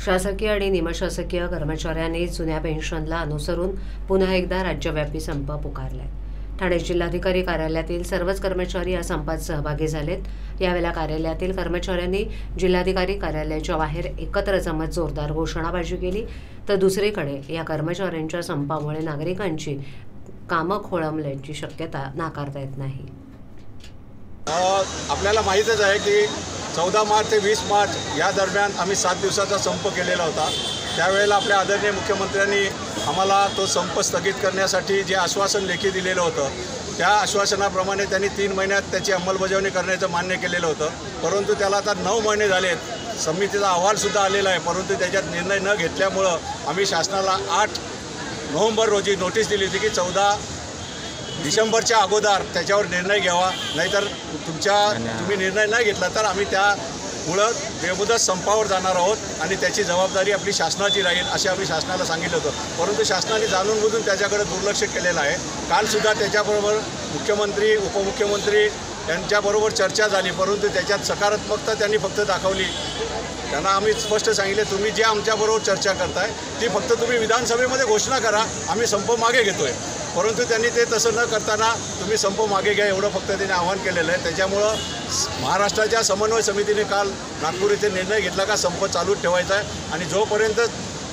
शासकीय आणि निमशासकीय कर्मचाऱ्यांनी जुन्या पेन्शनला अनुसरून पुन्हा एकदा राज्यव्यापी संप पुकारलाय। ठाणे जिल्हाधिकारी कार्यालयातील सर्वच कर्मचारी या संपात सहभागी झालेत। यावेळेला कार्यालयातील कर्मचाऱ्यांनी जिल्हाधिकारी कार्यालयाच्या बाहेर एकत्र जमत जोरदार घोषणाबाजी केली, तर दुसरीकडे या कर्मचाऱ्यांच्या संपामुळे नागरिकांची कामं खोळंबल्याची शक्यता नाकारता येत नाही। आपल्याला माहीतच आहे की 14 मार्च ते 20 मार्च या दरम्यान आम्ही 7 दिवसाचा संप केलेला होता। त्यावेळेला आपल्या आदरणीय मुख्यमंत्र्यांनी आम्हाला तो संप स्थगित करण्यासाठी जे आश्वासन लेखी दिलेलं होतं, त्या आश्वासनाप्रमाणे त्यांनी 3 महिन्यात त्याची अंमलबजावणी करण्याचं मान्य केलेलं होतं। परंतु त्याला आता 9 महिने झालेत। समितीचा अहवालसुद्धा आलेला आहे, परंतु त्याच्यात निर्णय न घेतल्यामुळं आम्ही शासनाला 8 नोव्हेंबर रोजी नोटीस दिली होती की 14 डिसेंबरच्या अगोदर त्याच्यावर निर्णय घ्यावा, नाहीतर तुम्ही निर्णय नाही घेतला तर आम्ही त्यामुळं बेमुदत संपावर जाणार आहोत आणि त्याची जबाबदारी आपली शासनाची राहील असे आम्ही शासनाला सांगितलं होतं। परंतु शासनाने जाणून-बुजून त्याच्याकडे दुर्लक्ष केलेलं आहे। कालसुद्धा त्याच्याबरोबर मुख्यमंत्री, उपमुख्यमंत्री यांच्याबरोबर चर्चा झाली, परंतु त्याच्यात सकारात्मकता त्यांनी फक्त दाखवली। त्यांना आम्ही स्पष्ट सांगितले, तुम्ही जे आमच्याबरोबर चर्चा करताय ती फक्त तुम्ही विधानसभेमध्ये घोषणा करा, आम्ही संप मागे घेतोय। परंतु त्यांनी ते तसं न करताना तुम्ही संप मागे घ्या एवढं फक्त त्यांनी आवाहन केलेलं आहे। त्याच्यामुळं महाराष्ट्राच्या समन्वय समितीने काल नागपूर येथे निर्णय घेतला का संप चालूच ठेवायचा आहे आणि जोपर्यंत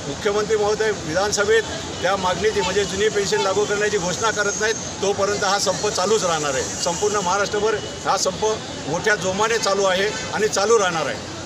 मुख्यमंत्री महोदय विधानसभेत त्या मागणीची म्हणजे जुनी पेन्शन लागू करण्याची घोषणा करत नाहीत तोपर्यंत हा संप चालूच राहणार आहे। संपूर्ण महाराष्ट्रभर हा संप मोठ्या जोमाने चालू आहे आणि चालू राहणार आहे।